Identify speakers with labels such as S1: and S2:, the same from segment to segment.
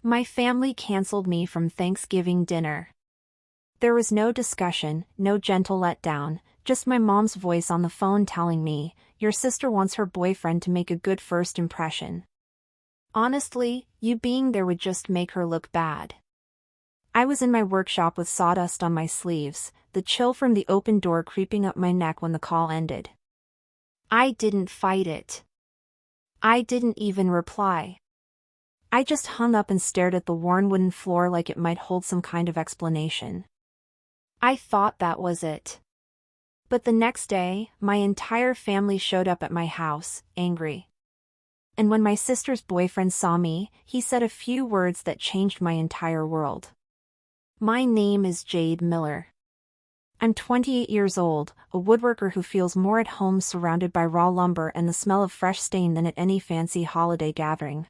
S1: My family canceled me from Thanksgiving dinner. There was no discussion, no gentle letdown, just my mom's voice on the phone telling me, "Your sister wants her boyfriend to make a good first impression." Honestly, you being there would just make her look bad. I was in my workshop with sawdust on my sleeves, the chill from the open door creeping up my neck when the call ended. I didn't fight it. I didn't even reply. I just hung up and stared at the worn wooden floor like it might hold some kind of explanation. I thought that was it. But the next day, my entire family showed up at my house, angry. And when my sister's boyfriend saw me, he said a few words that changed my entire world. My name is Jade Miller. I'm 28 years old, a woodworker who feels more at home surrounded by raw lumber and the smell of fresh stain than at any fancy holiday gathering.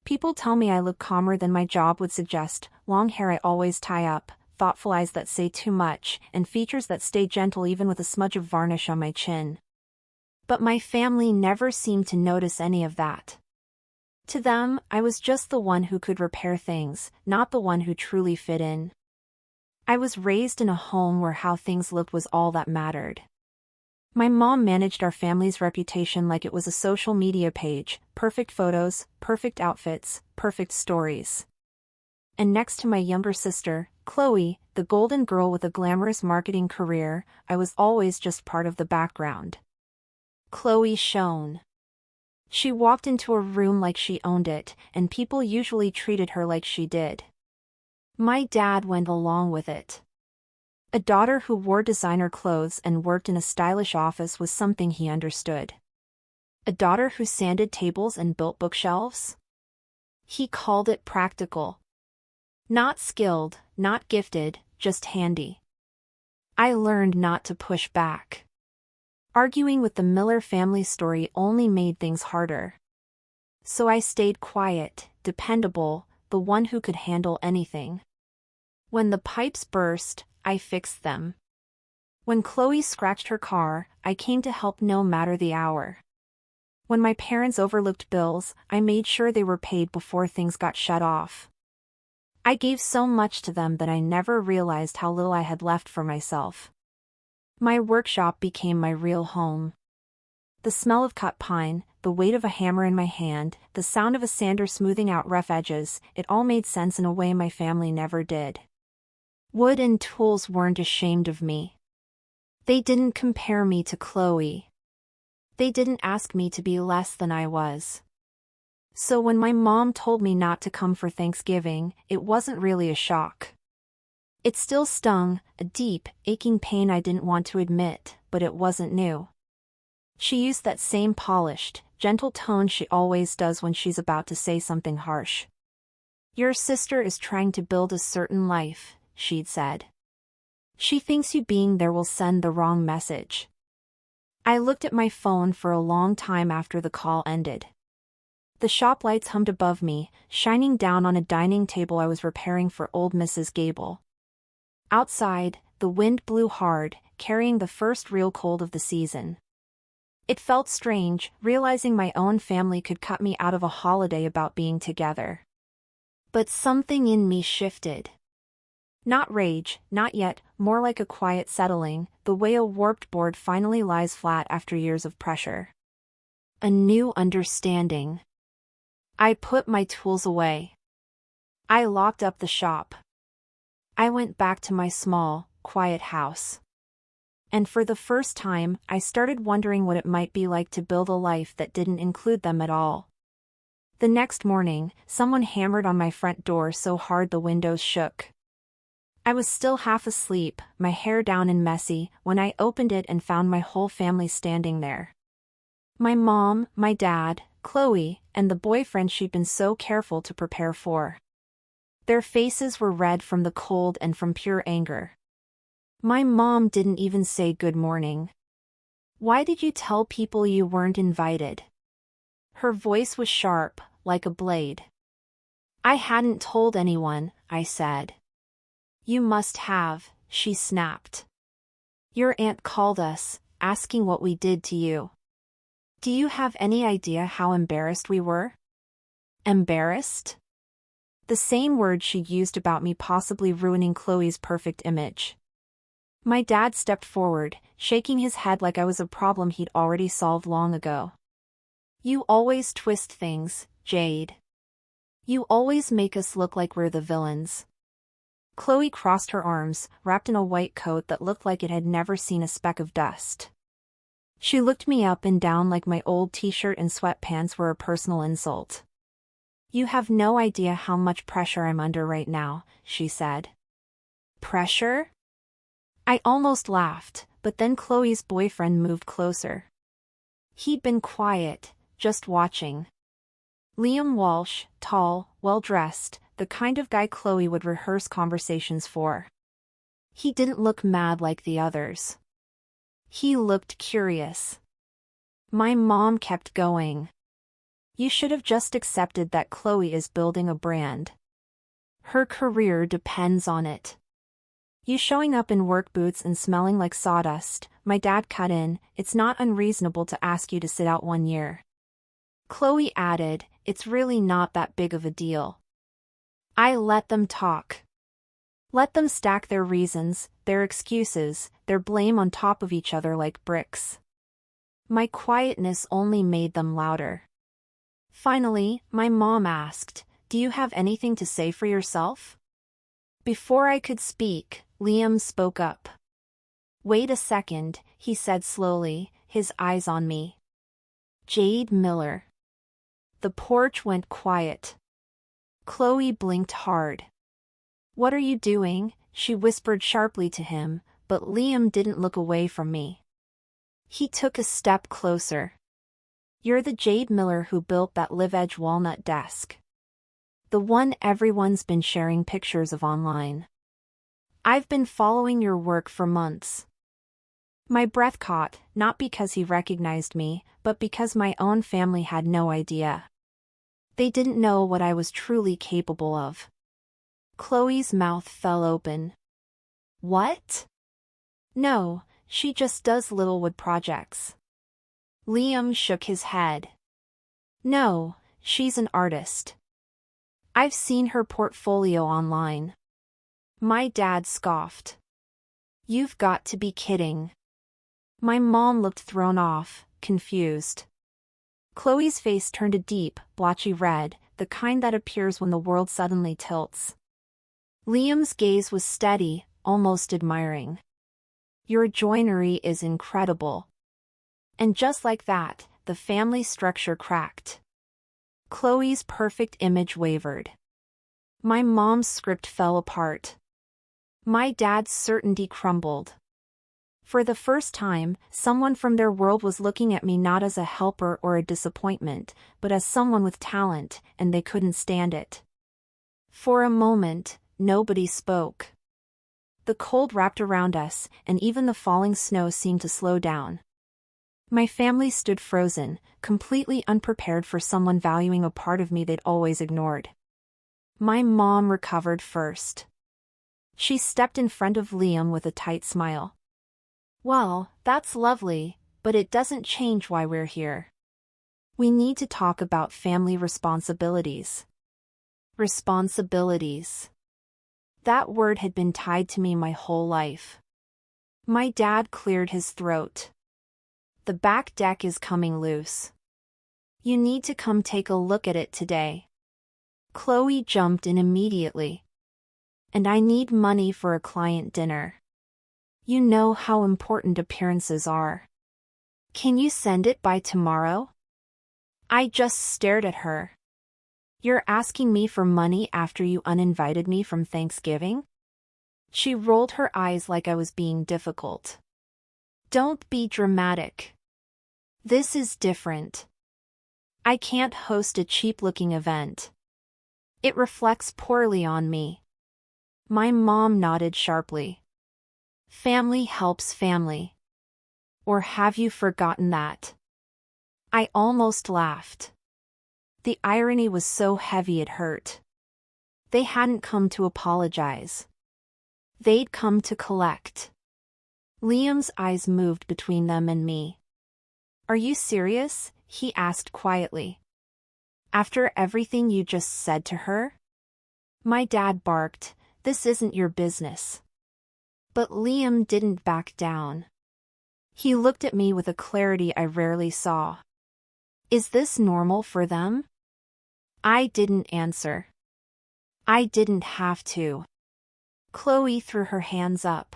S1: People tell me I look calmer than my job would suggest, long hair I always tie up, thoughtful eyes that say too much, and features that stay gentle even with a smudge of varnish on my chin. But my family never seemed to notice any of that. To them, I was just the one who could repair things, not the one who truly fit in. I was raised in a home where how things looked was all that mattered. My mom managed our family's reputation like it was a social media page, perfect photos, perfect outfits, perfect stories. And next to my younger sister, Chloe, the golden girl with a glamorous marketing career, I was always just part of the background. Chloe shone. She walked into a room like she owned it, and people usually treated her like she did. My dad went along with it. A daughter who wore designer clothes and worked in a stylish office was something he understood. A daughter who sanded tables and built bookshelves? He called it practical. Not skilled, not gifted, just handy. I learned not to push back. Arguing with the Miller family story only made things harder. So I stayed quiet, dependable, the one who could handle anything. When the pipes burst, I fixed them. When Chloe scratched her car, I came to help no matter the hour. When my parents overlooked bills, I made sure they were paid before things got shut off. I gave so much to them that I never realized how little I had left for myself. My workshop became my real home. The smell of cut pine, the weight of a hammer in my hand, the sound of a sander smoothing out rough edges, it all made sense in a way my family never did. Wood and tools weren't ashamed of me. They didn't compare me to Chloe. They didn't ask me to be less than I was. So when my mom told me not to come for Thanksgiving, it wasn't really a shock. It still stung, a deep, aching pain I didn't want to admit, but it wasn't new. She used that same polished, gentle tone she always does when she's about to say something harsh. "Your sister is trying to build a certain life," she'd said. "She thinks you being there will send the wrong message." I looked at my phone for a long time after the call ended. The shop lights hummed above me, shining down on a dining table I was repairing for old Mrs. Gable. Outside, the wind blew hard, carrying the first real cold of the season. It felt strange, realizing my own family could cut me out of a holiday about being together. But something in me shifted. Not rage, not yet, more like a quiet settling, the way a warped board finally lies flat after years of pressure. A new understanding. I put my tools away. I locked up the shop. I went back to my small, quiet house. And for the first time, I started wondering what it might be like to build a life that didn't include them at all. The next morning, someone hammered on my front door so hard the windows shook. I was still half asleep, my hair down and messy, when I opened it and found my whole family standing there. My mom, my dad, Chloe, and the boyfriend she'd been so careful to prepare for. Their faces were red from the cold and from pure anger. My mom didn't even say good morning. "Why did you tell people you weren't invited?" Her voice was sharp, like a blade. "I hadn't told anyone," I said. "You must have," she snapped. "Your aunt called us, asking what we did to you. Do you have any idea how embarrassed we were?" Embarrassed? The same word she used about me possibly ruining Chloe's perfect image. My dad stepped forward, shaking his head like I was a problem he'd already solved long ago. You always twist things, Jade. You always make us look like we're the villains. Chloe crossed her arms, wrapped in a white coat that looked like it had never seen a speck of dust. She looked me up and down like my old t-shirt and sweatpants were a personal insult. You have no idea how much pressure I'm under right now, she said. Pressure? I almost laughed, but then Chloe's boyfriend moved closer. He'd been quiet, just watching. Liam Walsh, tall, well-dressed, the kind of guy Chloe would rehearse conversations for. He didn't look mad like the others. He looked curious. My mom kept going. You should have just accepted that Chloe is building a brand. Her career depends on it. You showing up in work boots and smelling like sawdust, my dad cut in, it's not unreasonable to ask you to sit out 1 year. Chloe added, it's really not that big of a deal. I let them talk. Let them stack their reasons, their excuses, their blame on top of each other like bricks. My quietness only made them louder. Finally, my mom asked, do you have anything to say for yourself? Before I could speak, Liam spoke up. Wait a second, he said slowly, his eyes on me. Jade Miller. The porch went quiet. Chloe blinked hard. What are you doing? She whispered sharply to him, but Liam didn't look away from me. He took a step closer. You're the Jade Miller who built that live-edge walnut desk. The one everyone's been sharing pictures of online. I've been following your work for months. My breath caught, not because he recognized me, but because my own family had no idea. They didn't know what I was truly capable of. Chloe's mouth fell open. What? No, she just does little wood projects. Liam shook his head. No, she's an artist. I've seen her portfolio online. My dad scoffed. You've got to be kidding. My mom looked thrown off, confused. Chloe's face turned a deep, blotchy red, the kind that appears when the world suddenly tilts. Liam's gaze was steady, almost admiring. Your joinery is incredible. And just like that, the family structure cracked. Chloe's perfect image wavered. My mom's script fell apart. My dad's certainty crumbled. For the first time, someone from their world was looking at me not as a helper or a disappointment, but as someone with talent, and they couldn't stand it. For a moment, nobody spoke. The cold wrapped around us, and even the falling snow seemed to slow down. My family stood frozen, completely unprepared for someone valuing a part of me they'd always ignored. My mom recovered first. She stepped in front of Liam with a tight smile. Well, that's lovely, but it doesn't change why we're here. We need to talk about family responsibilities. Responsibilities. That word had been tied to me my whole life. My dad cleared his throat. The back deck is coming loose. You need to come take a look at it today. Chloe jumped in immediately. And I need money for a client dinner. You know how important appearances are. Can you send it by tomorrow? I just stared at her. You're asking me for money after you uninvited me from Thanksgiving? She rolled her eyes like I was being difficult. Don't be dramatic. This is different. I can't host a cheap-looking event. It reflects poorly on me. My mom nodded sharply. Family helps family. Or have you forgotten that? I almost laughed. The irony was so heavy it hurt. They hadn't come to apologize. They'd come to collect. Liam's eyes moved between them and me. Are you serious? He asked quietly. After everything you just said to her? My dad barked, "This isn't your business." But Liam didn't back down. He looked at me with a clarity I rarely saw. "Is this normal for them?" I didn't answer. I didn't have to. Chloe threw her hands up.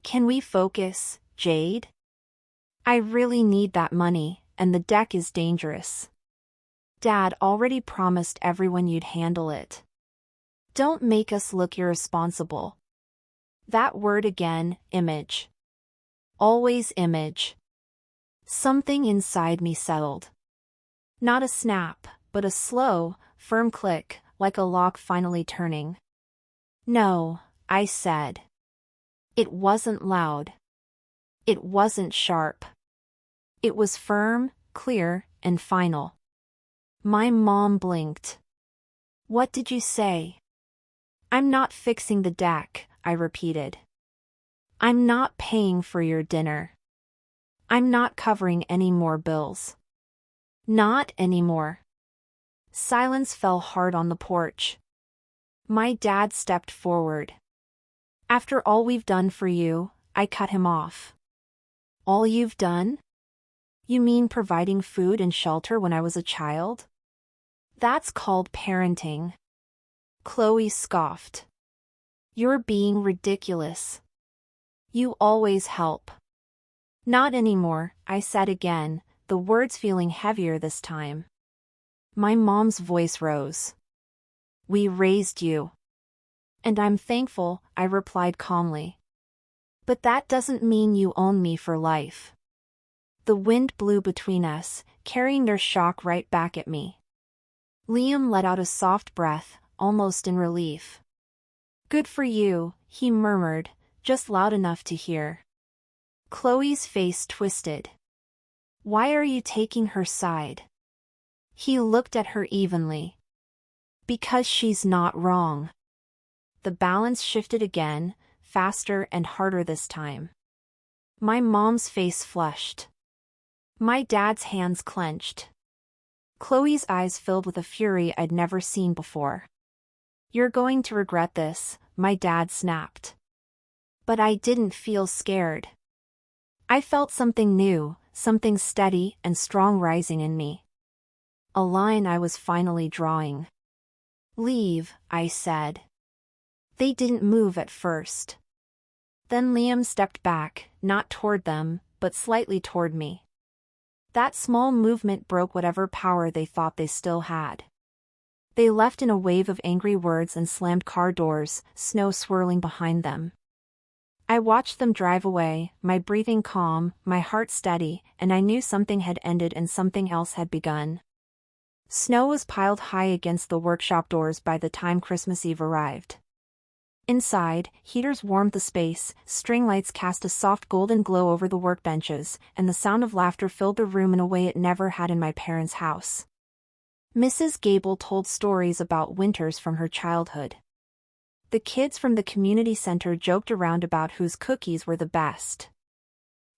S1: "Can we focus, Jade? I really need that money, and the deck is dangerous. Dad already promised everyone you'd handle it. Don't make us look irresponsible." That word again, image. Always image. Something inside me settled. Not a snap, but a slow, firm click, like a lock finally turning. "No," I said. It wasn't loud. It wasn't sharp. It was firm, clear, and final. My mom blinked. "What did you say?" "I'm not fixing the deck," I repeated. "I'm not paying for your dinner. I'm not covering any more bills. Not anymore." Silence fell hard on the porch. My dad stepped forward. "After all we've done for you," I cut him off. "All you've done? You mean providing food and shelter when I was a child? That's called parenting." Chloe scoffed. "You're being ridiculous. You always help." "Not anymore," I said again, the words feeling heavier this time. My mom's voice rose. "We raised you." "And I'm thankful," I replied calmly. "But that doesn't mean you own me for life." The wind blew between us, carrying their shock right back at me. Liam let out a soft breath, almost in relief. "Good for you," he murmured, just loud enough to hear. Chloe's face twisted. "Why are you taking her side?" He looked at her evenly. "Because she's not wrong." The balance shifted again, faster and harder this time. My mom's face flushed. My dad's hands clenched. Chloe's eyes filled with a fury I'd never seen before. "You're going to regret this," my dad snapped. But I didn't feel scared. I felt something new, something steady and strong rising in me. A line I was finally drawing. "Leave," I said. They didn't move at first. Then Liam stepped back, not toward them, but slightly toward me. That small movement broke whatever power they thought they still had. They left in a wave of angry words and slammed car doors, snow swirling behind them. I watched them drive away, my breathing calm, my heart steady, and I knew something had ended and something else had begun. Snow was piled high against the workshop doors by the time Christmas Eve arrived. Inside, heaters warmed the space, string lights cast a soft golden glow over the workbenches, and the sound of laughter filled the room in a way it never had in my parents' house. Mrs. Gable told stories about winters from her childhood. The kids from the community center joked around about whose cookies were the best.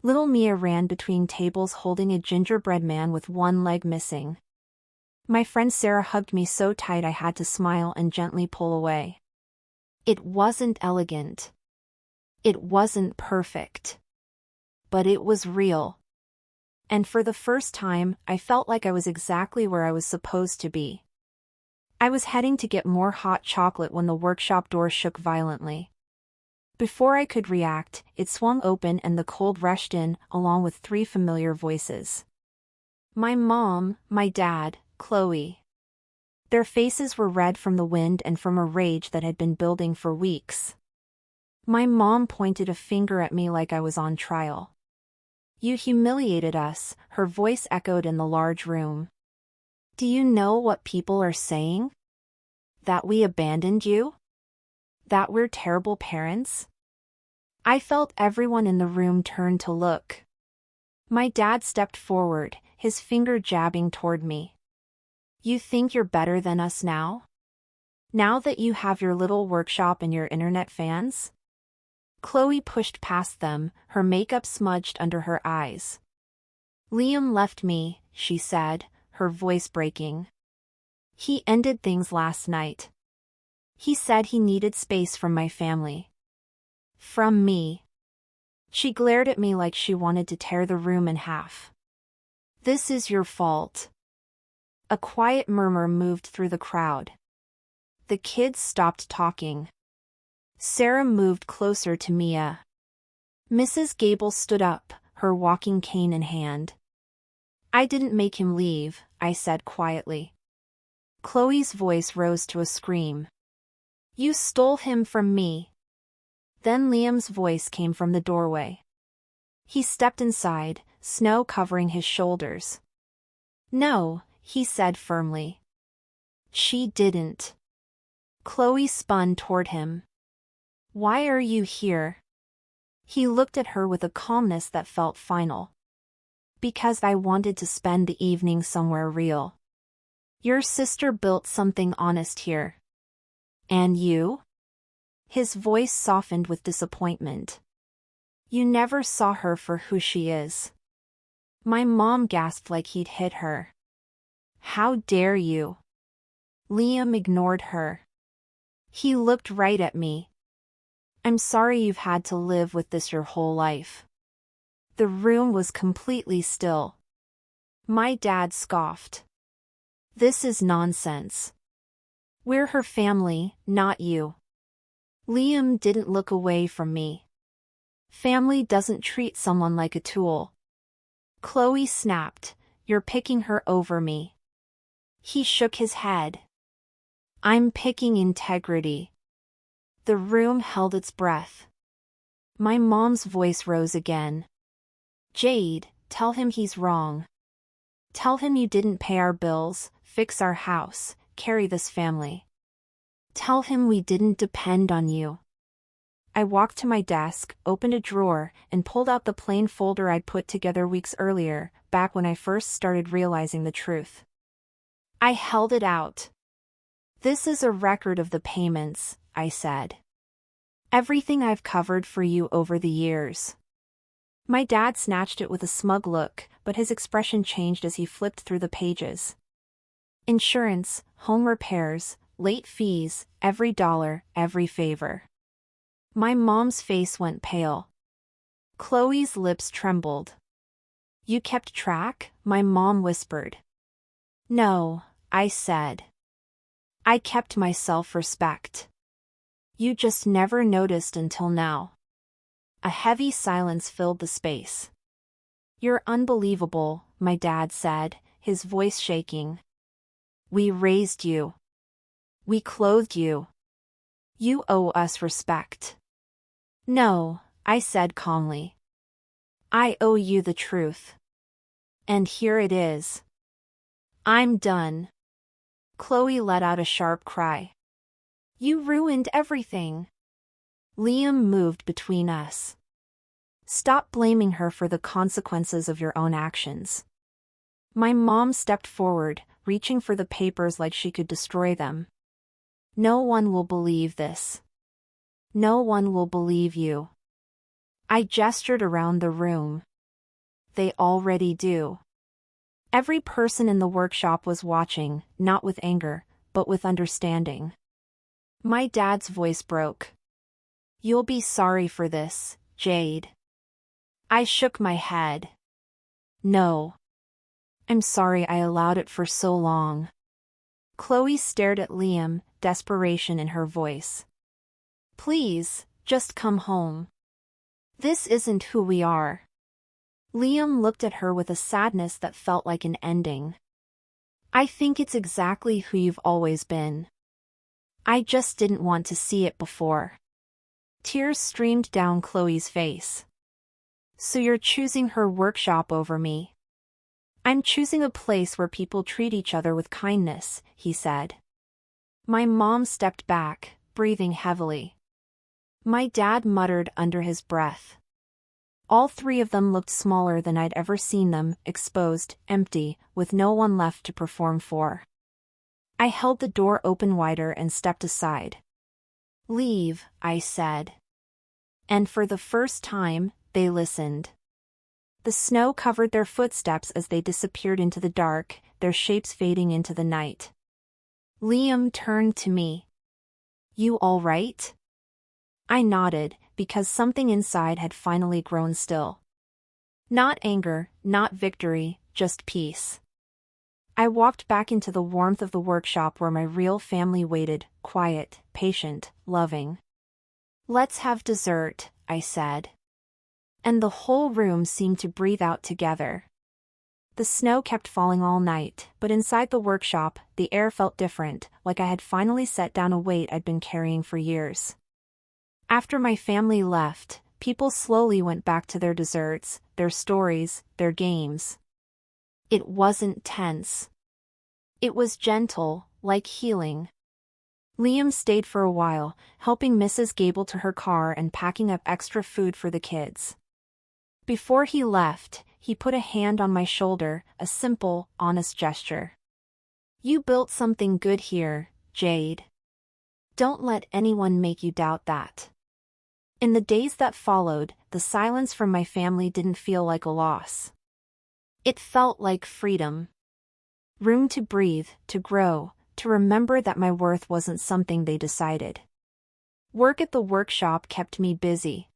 S1: Little Mia ran between tables holding a gingerbread man with one leg missing. My friend Sarah hugged me so tight I had to smile and gently pull away. It wasn't elegant. It wasn't perfect. But it was real. And for the first time, I felt like I was exactly where I was supposed to be. I was heading to get more hot chocolate when the workshop door shook violently. Before I could react, it swung open and the cold rushed in, along with 3 familiar voices. My mom, my dad, Chloe. Their faces were red from the wind and from a rage that had been building for weeks. My mom pointed a finger at me like I was on trial. "You humiliated us," her voice echoed in the large room. "Do you know what people are saying? That we abandoned you? That we're terrible parents?" I felt everyone in the room turn to look. My dad stepped forward, his finger jabbing toward me. "You think you're better than us now? Now that you have your little workshop and your internet fans?" Chloe pushed past them, her makeup smudged under her eyes. "Liam left me," she said, her voice breaking. "He ended things last night. He said he needed space from my family. From me. She glared at me like she wanted to tear the room in half. This is your fault. A quiet murmur moved through the crowd. The kids stopped talking. Sarah moved closer to Mia. Mrs. Gable stood up, her walking cane in hand. I didn't make him leave, I said quietly. Chloe's voice rose to a scream. You stole him from me. Then Liam's voice came from the doorway. He stepped inside, snow covering his shoulders. No, he said firmly. She didn't. Chloe spun toward him. Why are you here? He looked at her with a calmness that felt final. Because I wanted to spend the evening somewhere real. Your sister built something honest here. And you? His voice softened with disappointment. You never saw her for who she is. My mom gasped like he'd hit her. How dare you? Liam ignored her. He looked right at me. I'm sorry you've had to live with this your whole life. The room was completely still. My dad scoffed. This is nonsense. We're her family, not you. Liam didn't look away from me. Family doesn't treat someone like a tool. Chloe snapped, you're picking her over me. He shook his head. I'm picking integrity. The room held its breath. My mom's voice rose again. Jade, tell him he's wrong. Tell him you didn't pay our bills, fix our house, carry this family. Tell him we didn't depend on you. I walked to my desk, opened a drawer, and pulled out the plain folder I'd put together weeks earlier, back when I first started realizing the truth. I held it out. This is a record of the payments, I said. Everything I've covered for you over the years. My dad snatched it with a smug look, but his expression changed as he flipped through the pages. Insurance, home repairs, late fees, every dollar, every favor. My mom's face went pale. Chloe's lips trembled. You kept track? My mom whispered. No, I said. I kept my self-respect. You just never noticed until now. A heavy silence filled the space. You're unbelievable, my dad said, his voice shaking. We raised you. We clothed you. You owe us respect. No, I said calmly. I owe you the truth. And here it is. I'm done. Chloe let out a sharp cry. You ruined everything. Liam moved between us. Stop blaming her for the consequences of your own actions. My mom stepped forward, reaching for the papers like she could destroy them. No one will believe this. No one will believe you. I gestured around the room. They already do. Every person in the workshop was watching, not with anger, but with understanding. My dad's voice broke. You'll be sorry for this, Jade. I shook my head. No. I'm sorry I allowed it for so long. Chloe stared at Liam, desperation in her voice. Please, just come home. This isn't who we are. Liam looked at her with a sadness that felt like an ending. I think it's exactly who you've always been. I just didn't want to see it before. Tears streamed down Chloe's face. So you're choosing her workshop over me? I'm choosing a place where people treat each other with kindness, he said. My mom stepped back, breathing heavily. My dad muttered under his breath. All three of them looked smaller than I'd ever seen them, exposed, empty, with no one left to perform for. I held the door open wider and stepped aside. Leave, I said. And for the first time, they listened. The snow covered their footsteps as they disappeared into the dark, their shapes fading into the night. Liam turned to me. You all right? I nodded, because something inside had finally grown still. Not anger, not victory, just peace. I walked back into the warmth of the workshop where my real family waited, quiet, patient, loving. Let's have dessert, I said. And the whole room seemed to breathe out together. The snow kept falling all night, but inside the workshop, the air felt different, like I had finally set down a weight I'd been carrying for years. After my family left, people slowly went back to their desserts, their stories, their games. It wasn't tense. It was gentle, like healing. Liam stayed for a while, helping Mrs. Gable to her car and packing up extra food for the kids. Before he left, he put a hand on my shoulder, a simple, honest gesture. You built something good here, Jade. Don't let anyone make you doubt that. In the days that followed, the silence from my family didn't feel like a loss. It felt like freedom. Room to breathe, to grow, to remember that my worth wasn't something they decided. Work at the workshop kept me busy.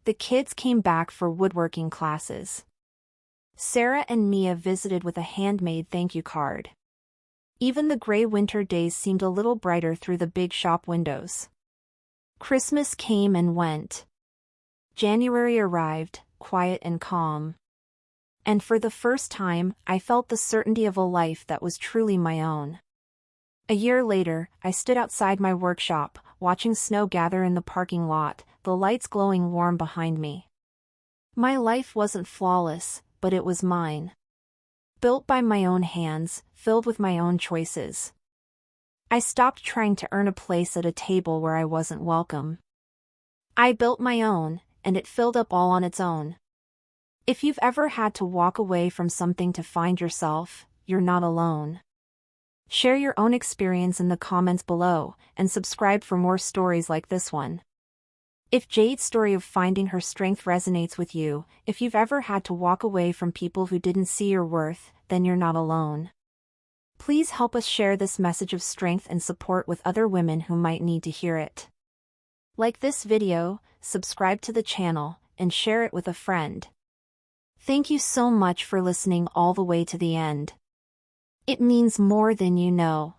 S1: The kids came back for woodworking classes. Sarah and Mia visited with a handmade thank you card. Even the gray winter days seemed a little brighter through the big shop windows. Christmas came and went. January arrived, quiet and calm. And for the first time, I felt the certainty of a life that was truly my own. A year later, I stood outside my workshop, watching snow gather in the parking lot, the lights glowing warm behind me. My life wasn't flawless, but it was mine. Built by my own hands, filled with my own choices. I stopped trying to earn a place at a table where I wasn't welcome. I built my own, and it filled up all on its own. If you've ever had to walk away from something to find yourself, you're not alone. Share your own experience in the comments below, and subscribe for more stories like this one. If Jade's story of finding her strength resonates with you, if you've ever had to walk away from people who didn't see your worth, then you're not alone. Please help us share this message of strength and support with other women who might need to hear it. Like this video, subscribe to the channel, and share it with a friend. Thank you so much for listening all the way to the end. It means more than you know.